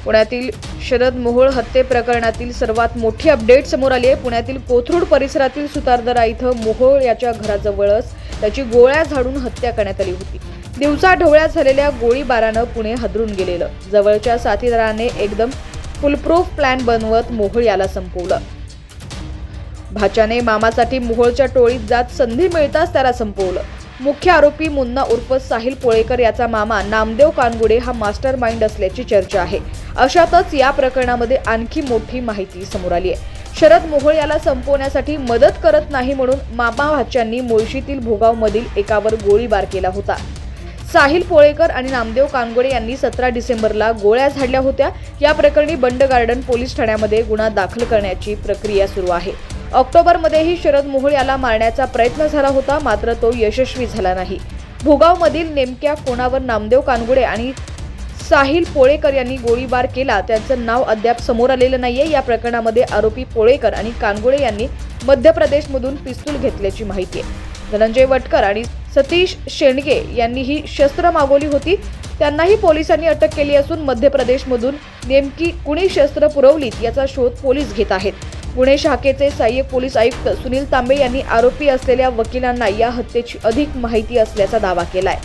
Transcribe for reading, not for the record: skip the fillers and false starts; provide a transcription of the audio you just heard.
पुण्यातील शरद मोहोळ हत्ये प्रकरणातील सर्वात मोठी अपडेट समोर आली आहे। पुण्यातील कोथरूड परिसरातील सुतारदरा इथं मोहोळ याच्या घराजवळच त्याची गोळ्या झाडून हत्या करण्यात आली होती। दिवसाढवळ्या झालेल्या गोळीबारानं पुणे हादरून गेलेलं। जवळच्या साथीदाराने एकदम फुलप्रूफ प्लॅन बनवत मोहोळ याला संपवलं। भाच्याने मामासाठी मोहोळच्या टोळीत जात संधी मिळताच त्याला संपवलं। मुख्य आरोपी मुन्ना उर्फ साहिल पोळेकर याचा मामा नामदेव कानगुडे हा मास्टर माइंड असल्याची चर्चा आहे। अशातच या प्रकरणामध्ये आणखी मोठी माहिती समोर आली आहे। शरद मोहोळ याला संपवण्यासाठी मदत करत नाही म्हणून मामा भाच्यांनी मुळशीतील भोगावमधील एकावर गोळीबार केला होता। साहिल पोळेकर आणि नामदेव कानगुडे यांनी 17 डिसेंबरला गोळ्या झाडल्या होत्या। या प्रकरणी बंड गार्डन पोलीस ठाण्यामध्ये गुन्हा दाखल करण्याची प्रक्रिया सुरू आहे। ऑक्टोबरमध्येही शरद मोहोळ याला मारण्याचा प्रयत्न झाला होता, मात्र तो यशस्वी झाला नाही। भोगावमधील नेमक्या कोणावर नामदेव कानगुडे आणि साहिल पोळेकर यांनी गोळीबार केला त्यांचं नाव अद्याप समोर आलेलं नाहीये। या प्रकरणामध्ये आरोपी पोळेकर आणि कानगुडे यांनी मध्य प्रदेशमधून पिस्तूल घेतल्याची माहिती आहे। धनंजय वटकर आणि सतीश शेंडगे यांनी ही शस्त्र मागवली होती। त्यांनाही पोलिसांनी अटक केली असून मध्य प्रदेशमधून नेमकी कुणी शस्त्र पुरवलीत याचा शोध पोलीस घेत आहेत। पुणे शाखेचे सहाय्यक पोलीस आयुक्त सुनील तांबे यांनी आरोपी असलेल्या वकिलांना या हत्येची अधिक माहिती असल्याचा दावा केलाय।